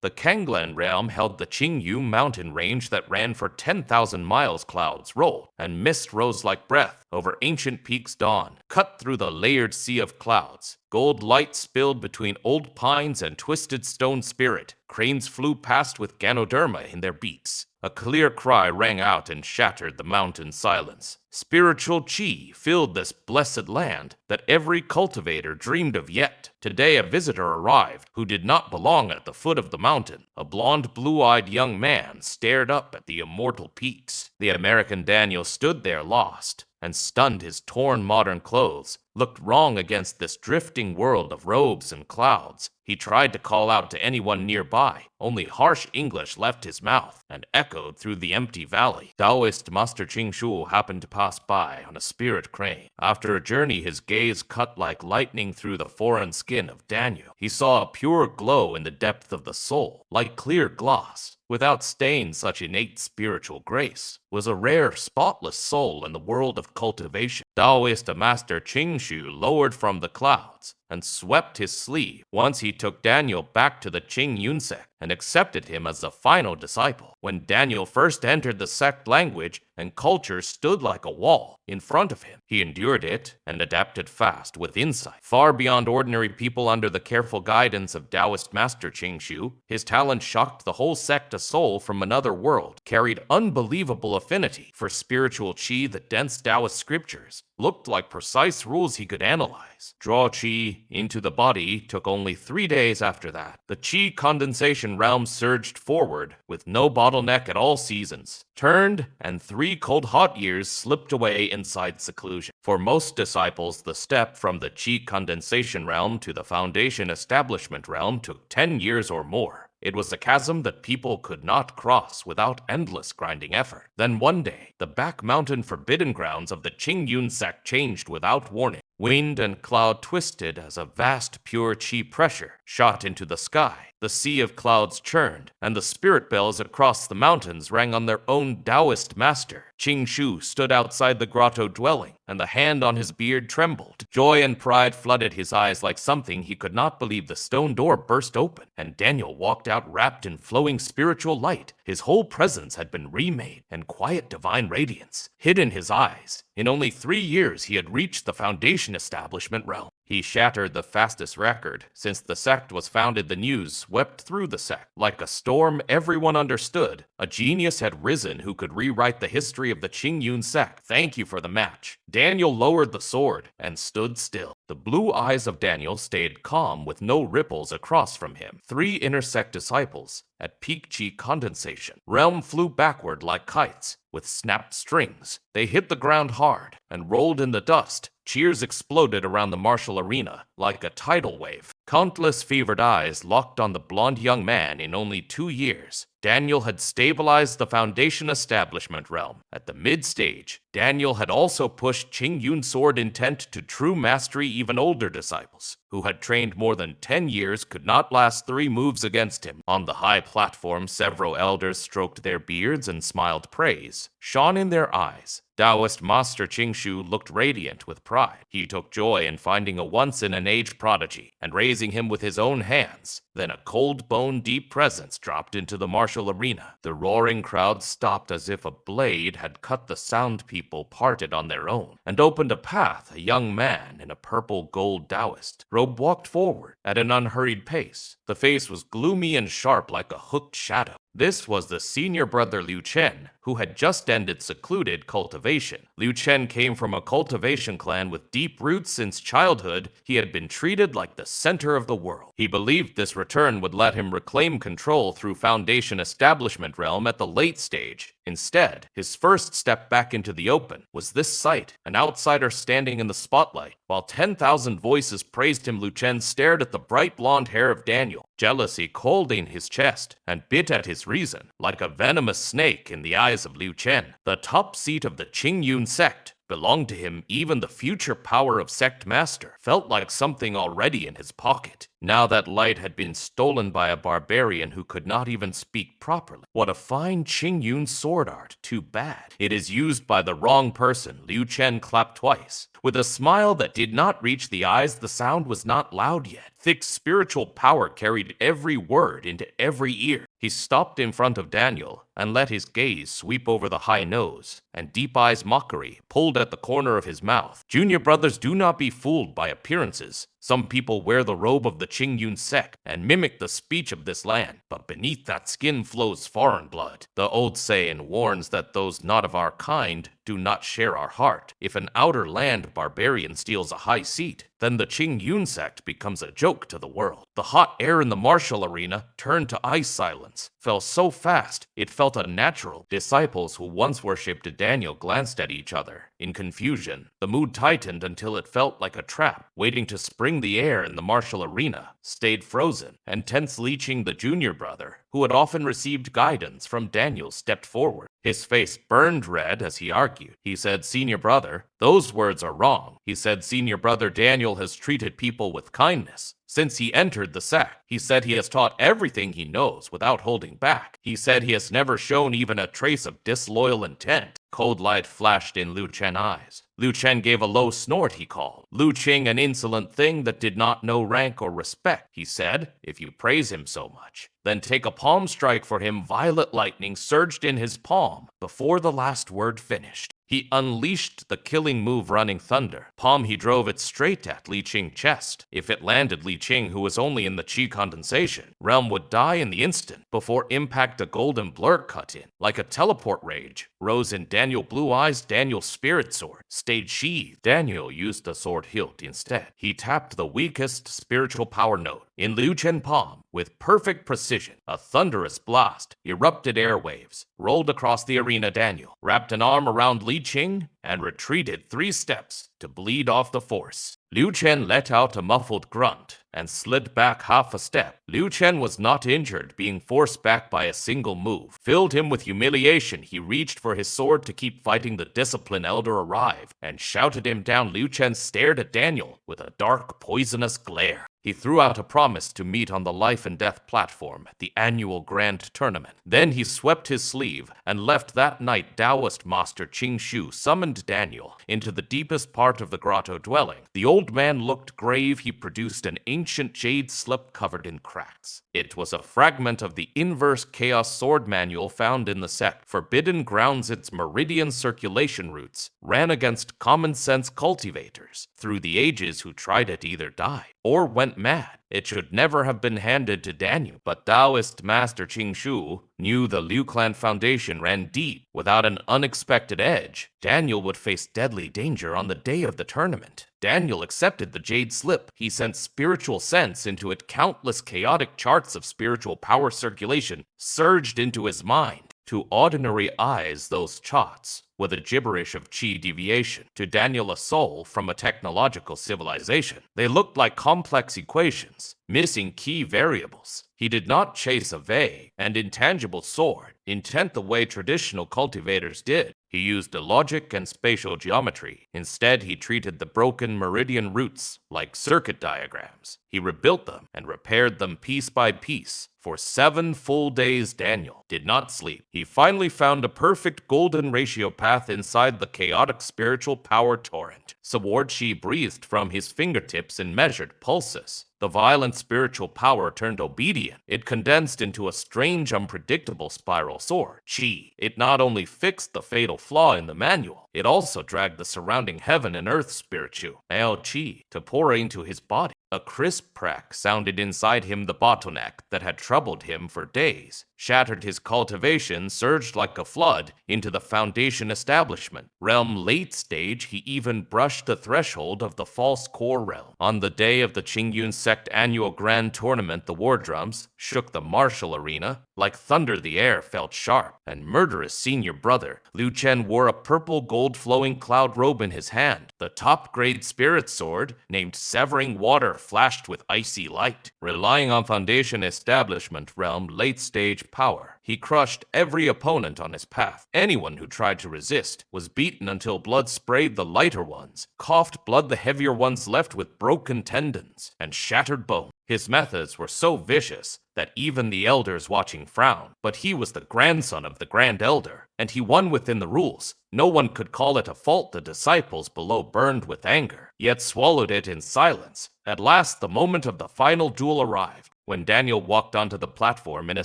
The Kanglan realm held the Qingyun mountain range that ran for 10,000 miles. Clouds rolled, and mist rose like breath over ancient peaks. Dawn cut through the layered sea of clouds. Gold light spilled between old pines and twisted stone spirit. Cranes flew past with Ganoderma in their beaks. A clear cry rang out and shattered the mountain silence. Spiritual chi filled this blessed land that every cultivator dreamed of. Yet today a visitor arrived who did not belong at the foot of the mountain. A blond, blue-eyed young man stared up at the immortal peaks. The American Daniel stood there lost and stunned. His torn modern clothes looked wrong against this drifting world of robes and clouds. He tried to call out to anyone nearby. Only harsh English left his mouth and echoed through the empty valley. Taoist Master Qingshu happened to pass by on a spirit crane. After a journey, his gaze cut like lightning through the foreign skin of Daniel. He saw a pure glow in the depth of the soul, like clear glass. Without stain, such innate spiritual grace was a rare, spotless soul in the world of cultivation. Taoist Master Qingshu lowered from the clouds and swept his sleeve. Once he took Daniel back to the Qingyun Sect and accepted him as the final disciple. When Daniel first entered the sect, language and culture stood like a wall in front of him. He endured it and adapted fast with insight. Far beyond ordinary people under the careful guidance of Taoist Master Qingshu, his talent shocked the whole sect. A soul from another world carried unbelievable affinity for spiritual chi. The dense Taoist scriptures looked like precise rules he could analyze. Draw chi into the body took only 3 days. After that, the chi condensation realm surged forward with no bottleneck at all. Seasons turned, and 3 cold hot years slipped away inside seclusion. For most disciples, the step from the chi condensation realm to the foundation establishment realm took 10 years or more. It was a chasm that people could not cross without endless grinding effort. Then one day, the back mountain forbidden grounds of the Qingyun Sect changed without warning. Wind and cloud twisted as a vast pure chi pressure shot into the sky. The sea of clouds churned, and the spirit bells across the mountains rang on their own Taoist master. Qingshu stood outside the grotto dwelling, and the hand on his beard trembled. Joy and pride flooded his eyes like something he could not believe. The stone door burst open, and Daniel walked out wrapped in flowing spiritual light. His whole presence had been remade, and quiet divine radiance hid in his eyes. In only 3 years, he had reached the foundation establishment realm. He shattered the fastest record since the sect was founded. The news swept through the sect like a storm. Everyone understood a genius had risen who could rewrite the history of the Qingyun Sect. Thank you for the match. Daniel lowered the sword and stood still. The blue eyes of Daniel stayed calm with no ripples across from him. 3 inner sect disciples at peak chi condensation realm flew backward like kites with snapped strings. They hit the ground hard and rolled in the dust. Cheers exploded around the martial arena like a tidal wave. Countless fevered eyes locked on the blond young man. In only 2 years, Daniel had stabilized the foundation establishment realm. At the mid-stage, Daniel had also pushed Qingyun sword intent to true mastery. Even older disciples, who had trained more than 10 years, could not last 3 moves against him. On the high platform, several elders stroked their beards and smiled praise shone in their eyes. Taoist Master Qingshu looked radiant with pride. He took joy in finding a once-in-an-age prodigy and raising him with his own hands. Then a cold bone deep presence dropped into the martial arena. The roaring crowd stopped as if a blade had cut. The sound people parted on their own and opened a path. A young man in a purple gold Taoist robe walked forward at an unhurried pace. The face was gloomy and sharp like a hooked shadow. This was the senior brother Liu Chen, who had just ended secluded cultivation. Liu Chen came from a cultivation clan with deep roots. Since childhood, he had been treated like the center of the world. He believed this return would let him reclaim control through foundation establishment realm at the late stage. Instead, his first step back into the open was this sight, an outsider standing in the spotlight. While 10,000 voices praised him, Liu Chen stared at the bright blonde hair of Daniel. Jealousy coiled in his chest and bit at his reason like a venomous snake. In the eyes of Liu Chen, the top seat of the Qingyun Sect belonged to him. Even the future power of sect master felt like something already in his pocket. Now that light had been stolen by a barbarian who could not even speak properly. What a fine Qingyun sword art, too bad. It is used by the wrong person. Liu Chen clapped twice. With a smile that did not reach the eyes, the sound was not loud yet. Thick spiritual power carried every word into every ear. He stopped in front of Daniel and let his gaze sweep over the high nose, and deep eyes mockery pulled at the corner of his mouth. Junior brothers, do not be fooled by appearances. Some people wear the robe of the Qingyun Sect and mimic the speech of this land, but beneath that skin flows foreign blood. The old saying warns that those not of our kind do not share our heart. If an outer land barbarian steals a high seat, then the Qingyun Sect becomes a joke to the world. The hot air in the martial arena turned to ice silence, fell so fast it felt unnatural. Disciples who once worshipped Daniel glanced at each other in confusion. The mood tightened until it felt like a trap, waiting to spring the air in the martial arena, stayed frozen, and tense Leeching, the junior brother, who had often received guidance from Daniel, stepped forward. His face burned red as he argued. He said, "Senior brother, those words are wrong." He said, "Senior brother, Daniel has treated people with kindness. Since he entered the sect, he said he has taught everything he knows without holding back. He said he has never shown even a trace of disloyal intent." Cold light flashed in Liu Chen's eyes. Liu Chen gave a low snort. He called Liu Qing an insolent thing that did not know rank or respect. He said, "If you praise him so much, then take a palm strike for him." Violet lightning surged in his palm before the last word finished. He unleashed the killing move, Running Thunder. Palm, he drove it straight at Li Qing's chest. If it landed, Li Qing, who was only in the chi condensation realm, would die in the instant. Before impact, a golden blur cut in. Like a teleport rage rose in Daniel Blue Eyes. Daniel's spirit sword stayed sheathed. Daniel used the sword hilt instead. He tapped the weakest spiritual power note in Liu Chen palm with perfect precision. A thunderous blast erupted airwaves, rolled across the arena. Daniel wrapped an arm around Li Qing and retreated 3 steps to bleed off the force. Liu Chen let out a muffled grunt and slid back half a step. Liu Chen was not injured. Being forced back by a single move filled him with humiliation. He reached for his sword to keep fighting. The discipline elder arrived and shouted him down. Liu Chen stared at Daniel with a dark, poisonous glare. He threw out a promise to meet on the life and death platform at the annual grand tournament. Then he swept his sleeve and left that night. Taoist master Qing Shu summoned Daniel into the deepest part of the grotto dwelling. The old man looked grave. He produced an ancient jade slip covered in cracks. It was a fragment of the inverse chaos sword manual found in the sect. Forbidden grounds. Its meridian circulation routes ran against common sense cultivators through the ages who tried it either died or went mad. It should never have been handed to Daniel, but Taoist Master Qing Shu knew the Liu Clan foundation ran deep. Without an unexpected edge, Daniel would face deadly danger on the day of the tournament. Daniel accepted the jade slip. He sent spiritual sense into it. Countless chaotic charts of spiritual power circulation surged into his mind. To ordinary eyes, those charts were the gibberish of chi deviation. To Daniel, a soul from a technological civilization, they looked like complex equations, missing key variables. He did not chase a vague and intangible sword intent the way traditional cultivators did. He used the logic and spatial geometry. Instead, he treated the broken meridian routes like circuit diagrams. He rebuilt them and repaired them piece by piece. For 7 full days, Daniel did not sleep. He finally found a perfect golden ratio path inside the chaotic spiritual power torrent. Sword chi breathed from his fingertips in measured pulses. The violent spiritual power turned obedient. It condensed into a strange, unpredictable spiral sword. Chi. It not only fixed the fatal flaw in the manual, it also dragged the surrounding heaven and earth spiritual chi to pour into his body. A crisp crack sounded inside him. The bottleneck that had troubled him for days shattered. His cultivation surged like a flood into the foundation establishment realm. Late stage, he even brushed the threshold of the false core realm. On the day of the Qingyun Sect annual grand tournament, the war drums shook the martial arena. Like thunder, the air felt sharp and murderous. Senior brother Liu Chen wore a purple gold flowing cloud robe in his hand. The top grade spirit sword, named Severing Water, flashed with icy light. Relying on foundation establishment realm late stage power, he crushed every opponent on his path. Anyone who tried to resist was beaten until blood sprayed. The lighter ones coughed blood. The heavier ones left with broken tendons and shattered bone. His methods were so vicious that even the elders watching frowned, but he was the grandson of the Grand Elder, and he won within the rules. No one could call it a fault. The disciples below burned with anger, yet swallowed it in silence. At last, the moment of the final duel arrived. When Daniel walked onto the platform in a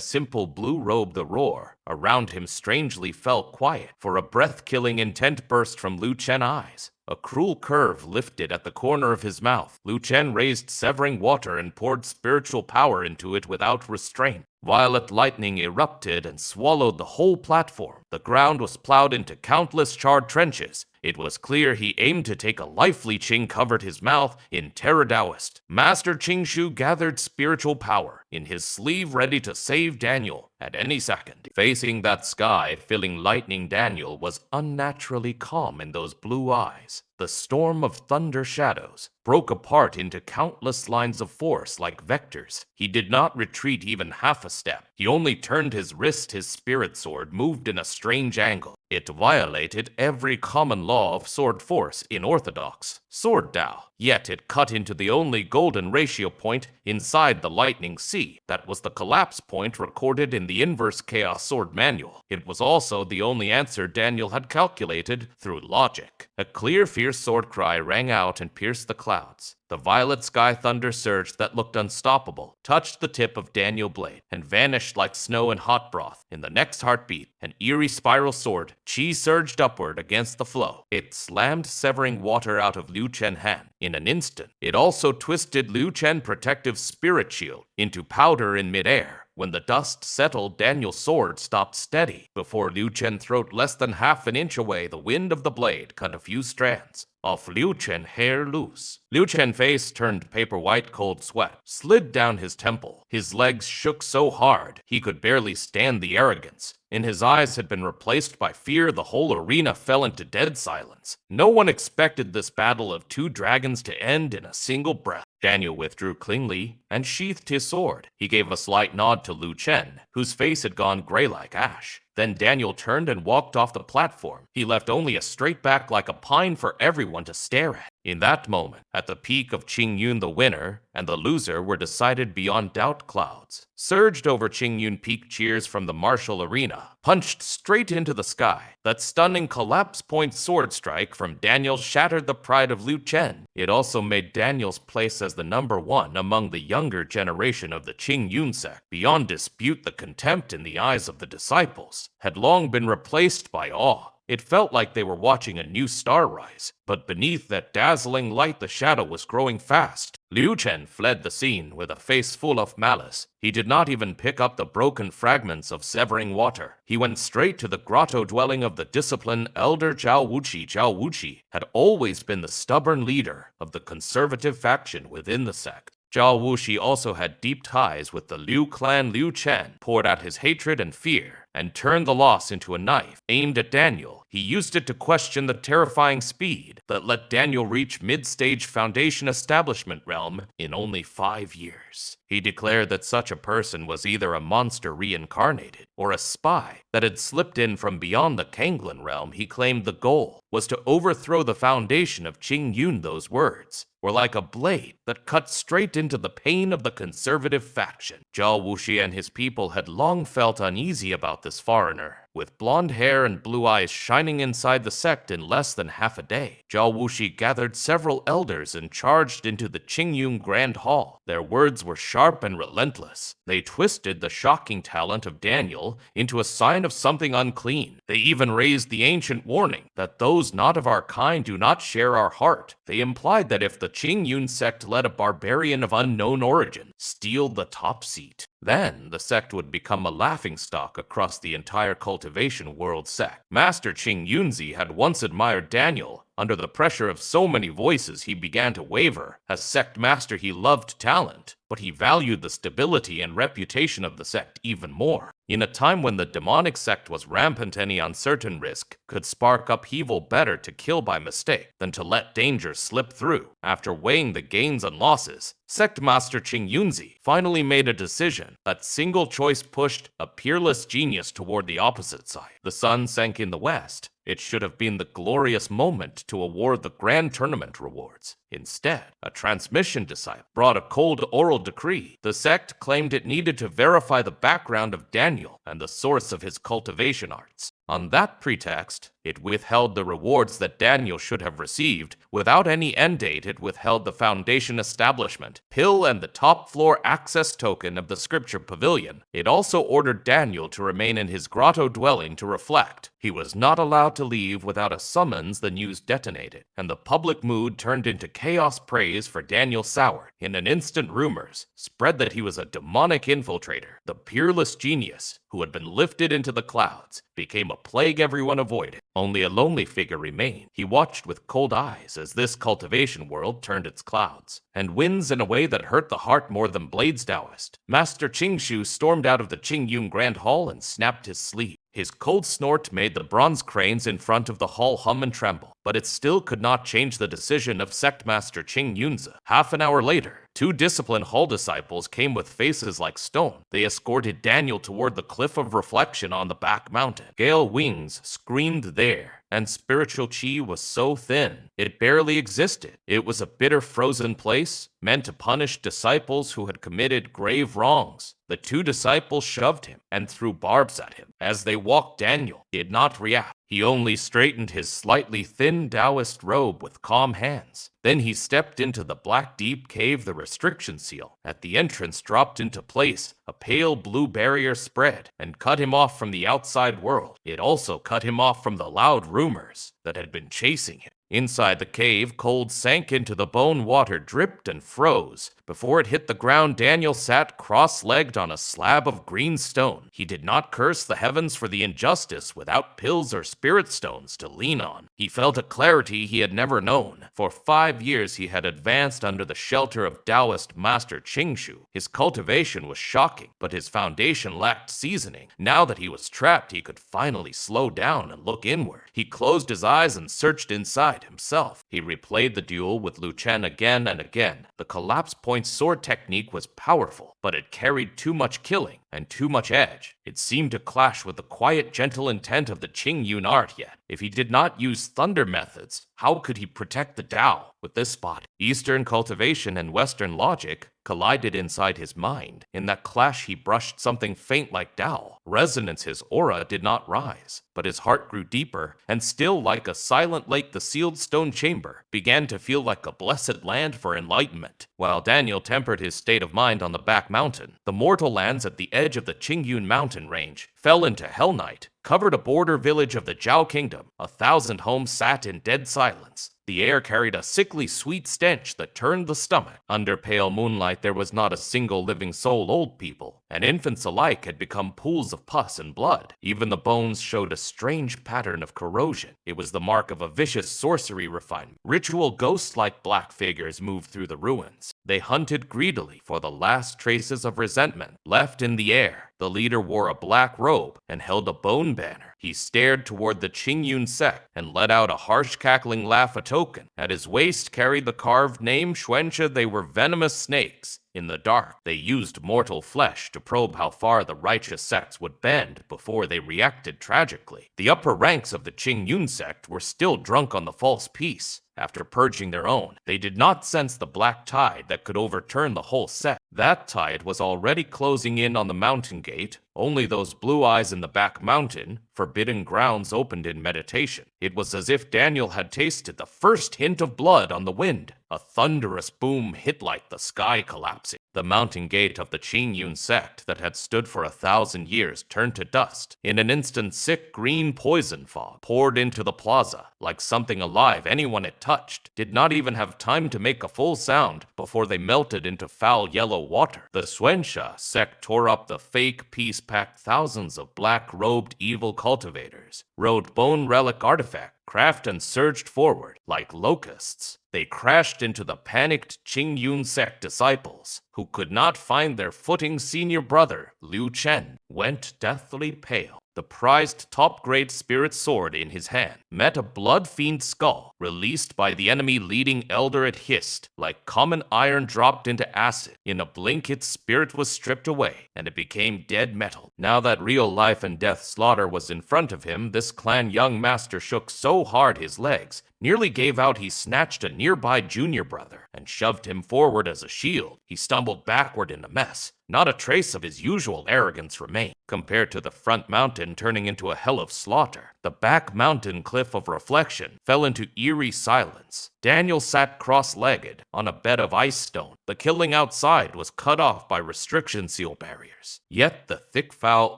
simple blue robe, the roar around him strangely fell quiet, for a breath-killing intent burst from Liu Chen's eyes. A cruel curve lifted at the corner of his mouth. Liu Chen raised severing water and poured spiritual power into it without restraint. Violet lightning erupted and swallowed the whole platform. The ground was plowed into countless charred trenches. It was clear he aimed to take a life. Li Qing covered his mouth in Terra Taoist. Master Qingshu gathered spiritual power in his sleeve, ready to save Daniel at any second. Facing that sky-filling lightning, Daniel was unnaturally calm in those blue eyes. The storm of thunder shadows broke apart into countless lines of force like vectors. He did not retreat even half a step. He only turned his wrist. His spirit sword moved in a strange angle. It violated every common law of sword force in orthodox sword Tao. Yet it cut into the only golden ratio point inside the lightning sea. That was the collapse point recorded in the inverse chaos sword manual. It was also the only answer Daniel had calculated through logic. A clear, fierce sword cry rang out and pierced the clouds. The violet sky thunder surge that looked unstoppable touched the tip of Daniel's blade and vanished like snow in hot broth. In the next heartbeat, an eerie spiral sword chi surged upward against the flow. It slammed severing water out of Liu Chen's hand. In an instant, it also twisted Liu Chen's protective spirit shield into powder in midair. When the dust settled, Daniel's sword stopped steady before Liu Chen's throat. Less than half an inch away, the wind of the blade cut a few strands off Liu Chen's hair loose. Liu Chen's face turned paper white. Cold sweat slid down his temple. His legs shook so hard he could barely stand. The arrogance in his eyes had been replaced by fear. The whole arena fell into dead silence. No one expected this battle of two dragons to end in a single breath. Daniel withdrew cleanly and sheathed his sword. He gave a slight nod to Liu Chen, whose face had gone gray like ash. Then Daniel turned and walked off the platform. He left only a straight back like a pine for everyone to stare at. In that moment, at the peak of Qingyun, the winner and the loser were decided beyond doubt. Clouds surged over Qingyun Peak. Cheers from the martial arena punched straight into the sky. That stunning collapse point sword strike from Daniel shattered the pride of Liu Chen. It also made Daniel's place as the #1 among the younger generation of the Qingyun Sect. Beyond dispute, the contempt in the eyes of the disciples had long been replaced by awe. It felt like they were watching a new star rise, but beneath that dazzling light the shadow was growing fast. Liu Chen fled the scene with a face full of malice. He did not even pick up the broken fragments of severing water. He went straight to the grotto dwelling of the disciplined elder Zhao Wuxi. Zhao Wuxi had always been the stubborn leader of the conservative faction within the sect. Zhao Wuxi also had deep ties with the Liu clan. Liu Chen poured out his hatred and fear and turned the loss into a knife aimed at Daniel. He used it to question the terrifying speed that let Daniel reach mid-stage foundation establishment realm in only 5 years. He declared that such a person was either a monster reincarnated or a spy that had slipped in from beyond the Qingyun realm. He claimed the goal was to overthrow the foundation of Qingyun. Those words were like a blade that cut straight into the pain of the conservative faction. Zhao Wuxi and his people had long felt uneasy about this foreigner, with blonde hair and blue eyes shining inside the sect. In less than half a day, Zhao Wuxi gathered several elders and charged into the Qingyun Grand Hall. Their words were sharp and relentless. They twisted the shocking talent of Daniel into a sign of something unclean. They even raised the ancient warning that those not of our kind do not share our heart. They implied that if the Qingyun Sect let a barbarian of unknown origin steal the top seat, then the sect would become a laughingstock across the entire cultivation world. Sect Master Qingyunzi had once admired Daniel. Under the pressure of so many voices, he began to waver. As sect master, he loved talent, but he valued the stability and reputation of the sect even more. In a time when the demonic sect was rampant, any uncertain risk could spark upheaval. Better to kill by mistake than to let danger slip through. After weighing the gains and losses, Sect Master Qingyunzi finally made a decision. That single choice pushed a peerless genius toward the opposite side. The sun sank in the west, It should have been the glorious moment to award the grand tournament rewards. Instead, a transmission disciple brought a cold oral decree. The sect claimed it needed to verify the background of Daniel and the source of his cultivation arts. On that pretext, it withheld the rewards that Daniel should have received. Without any end date, it withheld the Foundation establishment, pill, and the top floor access token of the Scripture Pavilion. It also ordered Daniel to remain in his grotto dwelling to reflect. He was not allowed to leave without a summons. The news detonated, and the public mood turned into chaos. Praise for Daniel soured. In an instant, rumors spread that he was a demonic infiltrator. The peerless genius, who had been lifted into the clouds, became a plague everyone avoided. Only a lonely figure remained. He watched with cold eyes as this cultivation world turned its clouds and winds in a way that hurt the heart more than Blades Taoist. Master Qingshu stormed out of the Qingyun Grand Hall and snapped his sleeve. His cold snort made the bronze cranes in front of the hall hum and tremble, but it still could not change the decision of Sect Master Qingyun. Half an hour later, 2 disciplined hall disciples came with faces like stone. They escorted Daniel toward the cliff of reflection on the back mountain. Gale wings screamed there, and spiritual chi was so thin, it barely existed. It was a bitter frozen place, meant to punish disciples who had committed grave wrongs. The 2 disciples shoved him and threw barbs at him. As they walked, Daniel did not react. He only straightened his slightly thin Taoist robe with calm hands. Then he stepped into the black deep cave. The restriction seal at the entrance dropped into place. A pale blue barrier spread and cut him off from the outside world. It also cut him off from the loud rumors that had been chasing him. Inside the cave, cold sank into the bone. Water dripped and froze. Before it hit the ground, Daniel sat cross-legged on a slab of green stone. He did not curse the heavens for the injustice without pills or spirit stones to lean on. He felt a clarity he had never known. For 5 years he had advanced under the shelter of Taoist Master Qingshu. His cultivation was shocking, but his foundation lacked seasoning. Now that he was trapped, he could finally slow down and look inward. He closed his eyes and searched inside himself. He replayed the duel with Lu Chen again and again. The collapse point sword technique was powerful, but it carried too much killing and too much edge. It seemed to clash with the quiet, gentle intent of the Qingyun art. Yet, if he did not use thunder methods, how could he protect the Tao with this spot? Eastern cultivation and Western logic collided inside his mind. In that clash, he brushed something faint like Tao. Resonance, his aura did not rise, but his heart grew deeper, and still like a silent lake, the sealed stone chamber began to feel like a blessed land for enlightenment. While Daniel tempered his state of mind on the back mountain, the mortal lands at the edge of the Qingyun mountain range fell into hell night, covered a border village of the Zhao kingdom. 1,000 homes sat in dead silence. The air carried a sickly sweet stench that turned the stomach. Under pale moonlight there was not a single living soul. Old people and infants alike had become pools of pus and blood. Even the bones showed a strange pattern of corrosion. It was the mark of a vicious sorcery refinement. Ritual ghost-like black figures moved through the ruins. They hunted greedily for the last traces of resentment left in the air. The leader wore a black robe and held a bone banner. He stared toward the Qingyun Sect and let out a harsh cackling laugh. A token at his waist carried the carved name Xianxia. They were venomous snakes. In the dark, they used mortal flesh to probe how far the righteous sects would bend before they reacted tragically. The upper ranks of the Qingyun Sect were still drunk on the false peace. After purging their own, they did not sense the black tide that could overturn the whole sect. That tide was already closing in on the mountain gate. Only those blue eyes in the back mountain, forbidden grounds, opened in meditation. It was as if Daniel had tasted the first hint of blood on the wind. A thunderous boom hit like the sky collapsing. The mountain gate of the Qingyun Sect that had stood for 1,000 years turned to dust. In an instant, sick green poison fog poured into the plaza. Like something alive, anyone it touched did not even have time to make a full sound before they melted into foul yellow water. The Xianxia sect tore up the fake peace pact. Thousands of black-robed evil cultivators rode bone relic artifact craft and surged forward like locusts. They crashed into the panicked Qingyun Sect disciples, who could not find their footing. Senior brother, Liu Chen, went deathly pale. The prized top-grade spirit sword in his hand met a blood fiend skull, released by the enemy leading elder. It hissed like common iron dropped into acid. In a blink, its spirit was stripped away, and it became dead metal. Now that real life and death slaughter was in front of him, this clan young master shook so hard his legs nearly gave out. He snatched a nearby junior brother and shoved him forward as a shield. He stumbled backward in a mess. Not a trace of his usual arrogance remained, compared to the front mountain turning into a hell of slaughter. The back mountain cliff of reflection fell into eerie silence. Daniel sat cross-legged on a bed of ice stone. The killing outside was cut off by restriction seal barriers. Yet the thick foul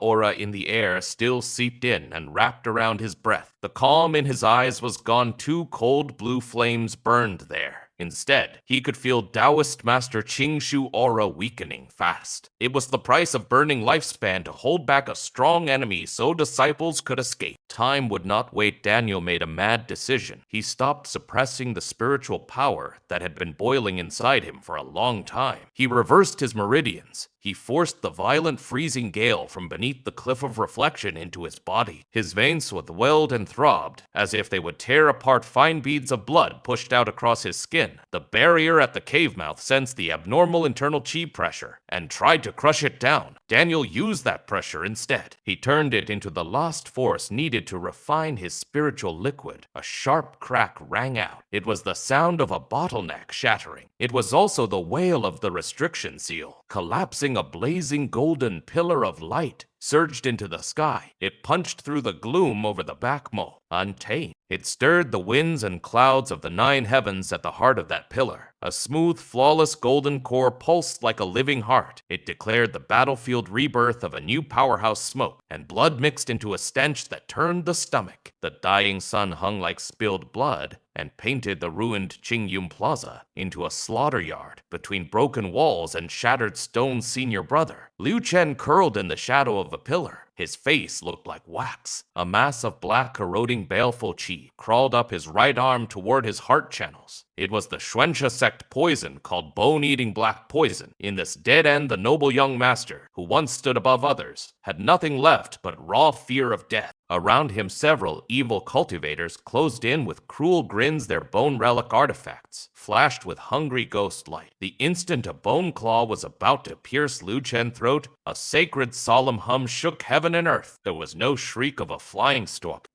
aura in the air still seeped in and wrapped around his breath. The calm in his eyes was gone. Two cold blue flames burned there. Instead, he could feel Taoist Master Qingshu aura weakening fast. It was the price of burning lifespan to hold back a strong enemy so disciples could escape. Time would not wait. Daniel made a mad decision. He stopped suppressing the spiritual power that had been boiling inside him for a long time. He reversed his meridians. He forced the violent freezing gale from beneath the cliff of reflection into his body. His veins swelled and throbbed, as if they would tear apart. Fine beads of blood pushed out across his skin. The barrier at the cave mouth sensed the abnormal internal chi pressure and tried to crush it down. Daniel used that pressure instead. He turned it into the lost force needed to refine his spiritual liquid. A sharp crack rang out. It was the sound of a bottleneck shattering. It was also the wail of the restriction seal. Collapsing, a blazing golden pillar of light surged into the sky. It punched through the gloom over the back moat, untamed. It stirred the winds and clouds of the 9 heavens at the heart of that pillar. A smooth, flawless golden core pulsed like a living heart. It declared the battlefield rebirth of a new powerhouse. Smoke and blood mixed into a stench that turned the stomach. The dying sun hung like spilled blood and painted the ruined Qingyun Plaza into a slaughter yard between broken walls and shattered stone. Senior brother Liu Chen curled in the shadow of a pillar. His face looked like wax. A mass of black, corroding, baleful chi crawled up his right arm toward his heart channels. It was the Xianxia sect poison called bone-eating black poison. In this dead end, the noble young master, who once stood above others, had nothing left but raw fear of death. Around him, several evil cultivators closed in with cruel grins. Their bone relic artifacts flashed with hungry ghost light. The instant a bone claw was about to pierce Liu Chen's throat, a sacred solemn hum shook heaven and earth. There was no shriek of a flying stork.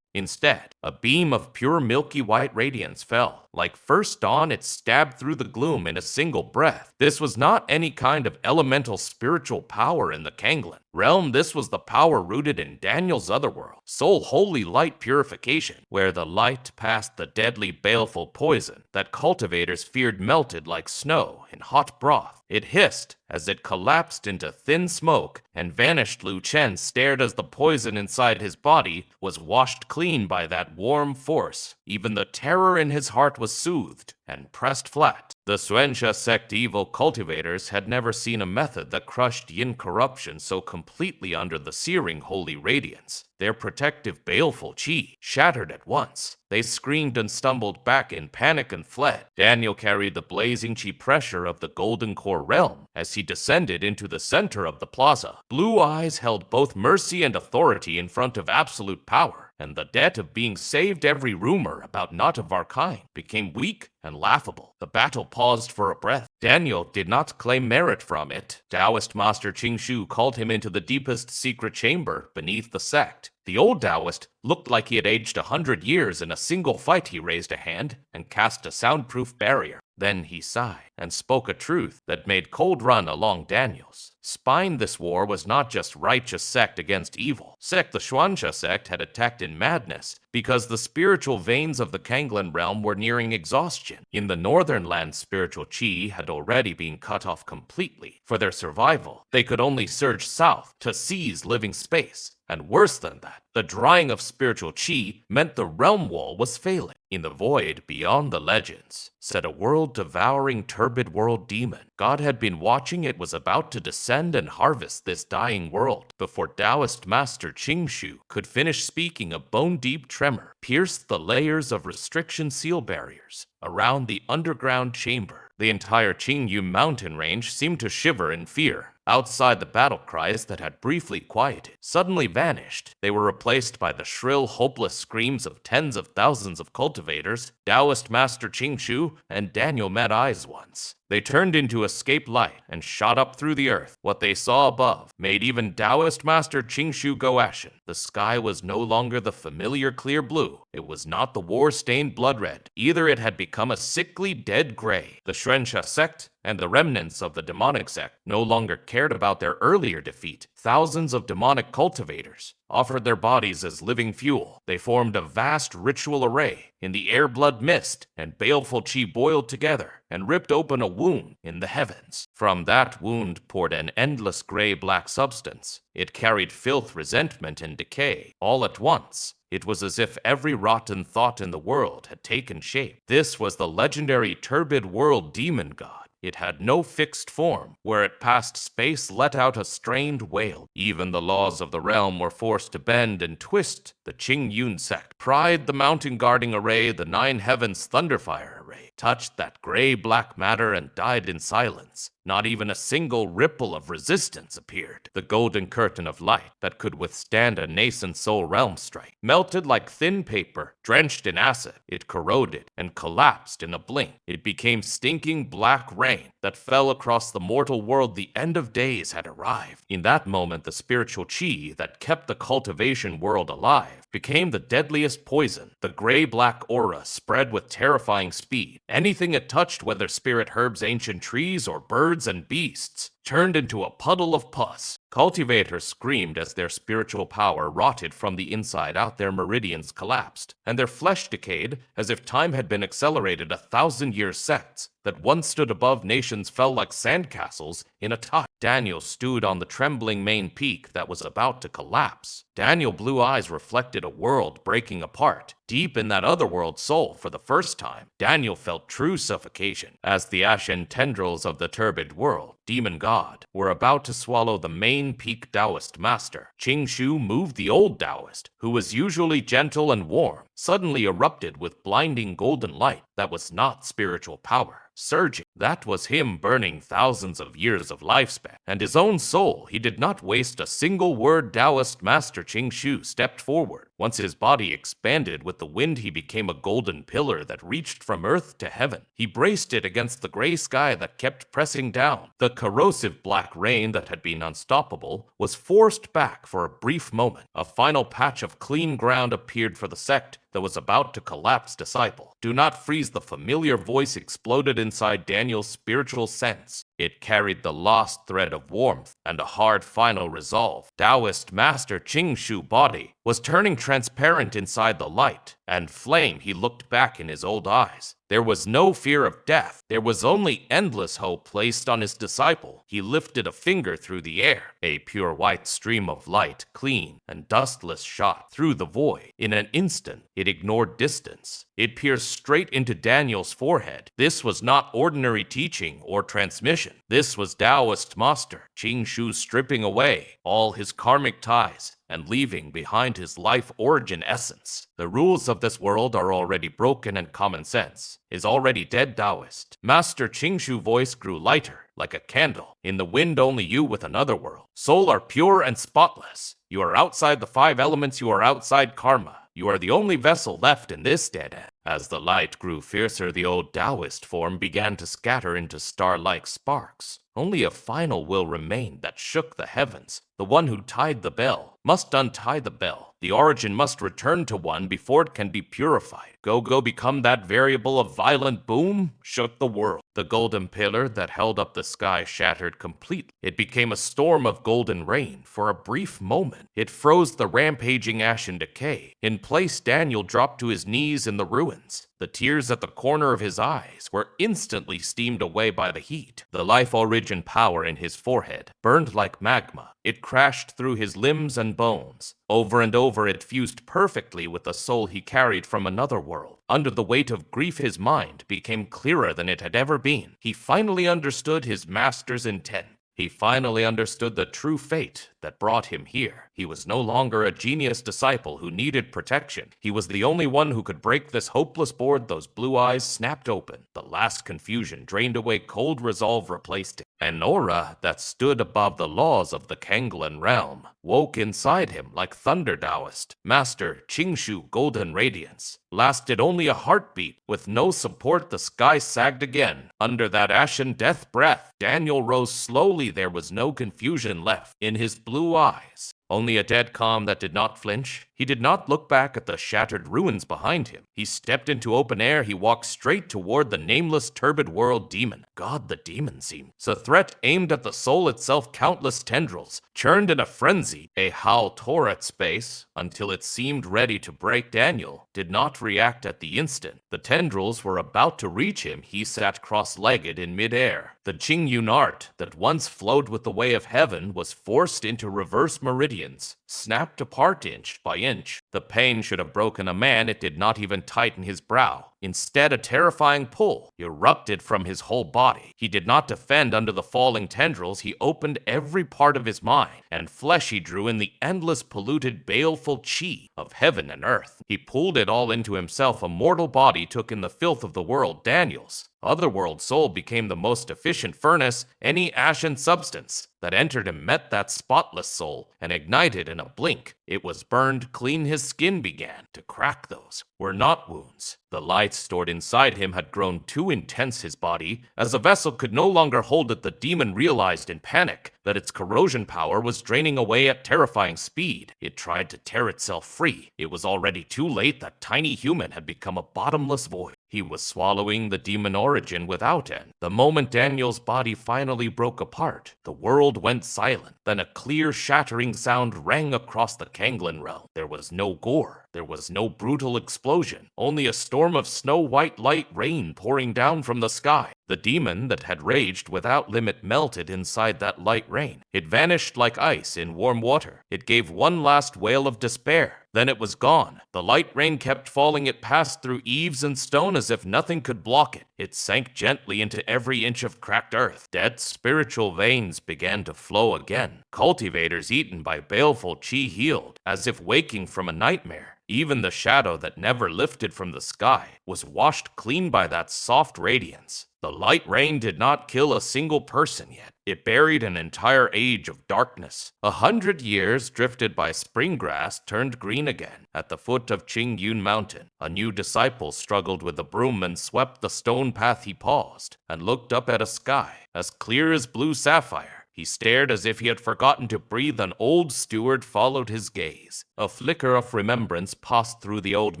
Instead, a beam of pure milky white radiance fell. Like first dawn, it stabbed through the gloom in a single breath. This was not any kind of elemental spiritual power in the Qingyun realm. This was the power rooted in Daniel's otherworld, soul holy light purification, where the light passed the deadly baleful poison that cultivators feared melted like snow in hot broth. It hissed as it collapsed into thin smoke and vanished. Liu Chen stared as the poison inside his body was washed clean by that warm force. Even the terror in his heart was soothed and pressed flat. The Xianxia sect evil cultivators had never seen a method that crushed yin corruption so completely under the searing holy radiance. Their protective baleful chi shattered at once. They screamed and stumbled back in panic and fled. Daniel carried the blazing chi pressure of the golden core realm as he descended into the center of the plaza. Blue eyes held both mercy and authority in front of absolute power, and the debt of being saved. Every rumor about not of our kind became weak and laughable. The battle paused for a breath. Daniel did not claim merit from it. Taoist Master Qingshu called him into the deepest secret chamber beneath the sect. The old Taoist looked like he had aged 100 years in a single fight. He raised a hand and cast a soundproof barrier. Then he sighed and spoke a truth that made cold run along Daniel's spine. This war was not just righteous sect against evil sect. The Xianxia sect had attacked in madness because the spiritual veins of the Qingyun realm were nearing exhaustion. In the northern land, spiritual chi had already been cut off completely. For their survival, they could only surge south to seize living space. And worse than that, the drying of spiritual chi meant the realm wall was failing. In the void beyond the legends sat a world-devouring, turbid world demon. God had been watching. It was about to descend and harvest this dying world. Before Taoist Master Qingshu could finish speaking, a bone-deep tremor pierced the layers of restriction seal barriers around the underground chamber. The entire Qingyun mountain range seemed to shiver in fear. Outside, the battle cries that had briefly quieted suddenly vanished. They were replaced by the shrill, hopeless screams of tens of thousands of cultivators. Taoist Master Qingshu and Daniel met eyes once. They turned into escape light and shot up through the earth. What they saw above made even Taoist Master Qingshu go ashen. The sky was no longer the familiar clear blue. It was not the war-stained blood red. Either it had become a sickly dead gray. The Xianxia sect and the remnants of the demonic sect no longer cared about their earlier defeat. Thousands of demonic cultivators offered their bodies as living fuel. They formed a vast ritual array. In the air, blood mist and baleful chi boiled together and ripped open a wound in the heavens. From that wound poured an endless gray-black substance. It carried filth, resentment, and decay all at once. It was as if every rotten thought in the world had taken shape. This was the legendary turbid world demon god. It had no fixed form. Where it passed, space let out a strained wail. Even the laws of the realm were forced to bend and twist. The Qingyun Sect, Pride, the mountain guarding array, the nine heavens thunderfire array, touched that gray-black matter and died in silence. Not even a single ripple of resistance appeared. The golden curtain of light that could withstand a nascent soul realm strike melted like thin paper, drenched in acid. It corroded and collapsed in a blink. It became stinking black rain that fell across the mortal world. The end of days had arrived. In that moment, the spiritual chi that kept the cultivation world alive became the deadliest poison. The gray-black aura spread with terrifying speed. Anything it touched, whether spirit herbs, ancient trees, or birds and beasts, turned into a puddle of pus. Cultivators screamed as their spiritual power rotted from the inside out. Their meridians collapsed, and their flesh decayed as if time had been accelerated. 1,000-year sects that once stood above nations fell like sandcastles in a tide. Daniel stood on the trembling main peak that was about to collapse. Daniel's blue eyes reflected a world breaking apart. Deep in that otherworld soul, for the first time, Daniel felt true suffocation as the ashen tendrils of the turbid world, demon god, were about to swallow the main peak Taoist master. Qingshu moved. The old Taoist, who was usually gentle and warm, suddenly erupted with blinding golden light that was not spiritual power. Surging. That was him burning thousands of years of lifespan and his own soul. He did not waste a single word. Taoist Master Qingshu stepped forward. Once his body expanded with the wind, he became a golden pillar that reached from earth to heaven. He braced it against the gray sky that kept pressing down. The corrosive black rain that had been unstoppable was forced back for a brief moment. A final patch of clean ground appeared for the sect that was about to collapse. Disciple, do not freeze. The familiar voice exploded inside Daniel's spiritual sense. It carried the lost thread of warmth and a hard final resolve. Taoist Master Qingshu's body was turning transparent inside the light and flame. He looked back in his old eyes. There was no fear of death. There was only endless hope placed on his disciple. He lifted a finger through the air. A pure white stream of light, clean and dustless, shot through the void. In an instant, it ignored distance. It pierced straight into Daniel's forehead. This was not ordinary teaching or transmission. This was Taoist Master Qingshu stripping away all his karmic ties and leaving behind his life origin essence. The rules of this world are already broken and common sense is already dead. Taoist Master Qingshu's voice grew lighter, like a candle in the wind. Only you with another world soul are pure and spotless. You are outside the 5 elements. You are outside karma. You are the only vessel left in this dead end. As the light grew fiercer, the old Taoist form began to scatter into star-like sparks. Only a final will remained that shook the heavens. The one who tied the bell must untie the bell. The origin must return to one before it can be purified. Go become that variable. A violent boom shook the world. The golden pillar that held up the sky shattered completely. It became a storm of golden rain. For a brief moment, it froze the rampaging ash in decay. In place, Daniel dropped to his knees in the ruins. The tears at the corner of his eyes were instantly steamed away by the heat. The life origin power in his forehead burned like magma. It crashed through his limbs and bones. Over and over, it fused perfectly with the soul he carried from another world. Under the weight of grief, his mind became clearer than it had ever been. He finally understood his master's intent. He finally understood the true fate that brought him here. He was no longer a genius disciple who needed protection. He was the only one who could break this hopeless board. Those blue eyes snapped open. The last confusion drained away. Cold resolve replaced it. An aura that stood above the laws of the Qingyun realm woke inside him like thunder Taoist. Master Qingshu Golden Radiance lasted only a heartbeat. With no support, the sky sagged again. Under that ashen death breath, Daniel rose slowly. There was no confusion left in his blue eyes. Only a dead calm that did not flinch. He did not look back at the shattered ruins behind him. He stepped into open air. He walked straight toward the nameless, turbid world demon. God, the demon seemed. The threat aimed at the soul itself. Countless tendrils churned in a frenzy. A howl tore at space until it seemed ready to break. Daniel did not react at the instant. The tendrils were about to reach him. He sat cross-legged in midair. The Qingyun art that once flowed with the way of heaven was forced into reverse meridians, snapped apart inch by inch. The pain should have broken a man. It did not even tighten his brow. Instead, a terrifying pull erupted from his whole body. He did not defend under the falling tendrils. He opened every part of his mind and flesh. He drew in the endless, polluted, baleful chi of heaven and earth. He pulled it all into himself. A mortal body took in the filth of the world. Daniel's otherworld soul became the most efficient furnace. Any ashen substance that entered him met that spotless soul and ignited in a blink. It was burned clean. His skin began to crack. Those were not wounds. The light stored inside him had grown too intense. His body, as a vessel, could no longer hold it. The demon realized in panic that its corrosion power was draining away at terrifying speed. It tried to tear itself free. It was already too late. That tiny human had become a bottomless void. He was swallowing the demon origin without end. The moment Daniel's body finally broke apart, the world went silent. Then a clear, shattering sound rang across the Qingyun realm. There was no gore. There was no brutal explosion. Only a storm of snow-white light rain pouring down from the sky. The demon that had raged without limit melted inside that light rain. It vanished like ice in warm water. It gave one last wail of despair. Then it was gone. The light rain kept falling. It passed through eaves and stone as if nothing could block it. It sank gently into every inch of cracked earth. Dead spiritual veins began to flow again. Cultivators eaten by baleful chi healed, as if waking from a nightmare. Even the shadow that never lifted from the sky was washed clean by that soft radiance. The light rain did not kill a single person yet. It buried an entire age of darkness. 100 years drifted by. Spring grass turned green again. At the foot of Qingyun Mountain, a new disciple struggled with the broom and swept the stone path. He paused and looked up at a sky as clear as blue sapphire. He stared as if he had forgotten to breathe. An old steward followed his gaze. A flicker of remembrance passed through the old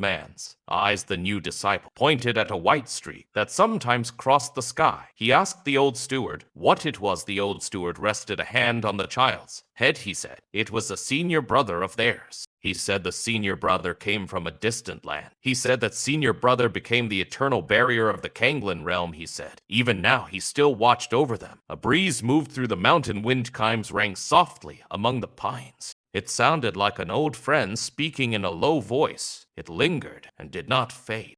man's eyes. The new disciple pointed at a white streak that sometimes crossed the sky. He asked the old steward what it was. The old steward rested a hand on the child's head. He said it was a senior brother of theirs. He said the senior brother came from a distant land. He said that senior brother became the eternal barrier of the Qingyun realm. He said even now he still watched over them. A breeze moved through the mountain. Wind chimes rang softly among the pines. It sounded like an old friend speaking in a low voice. It lingered and did not fade.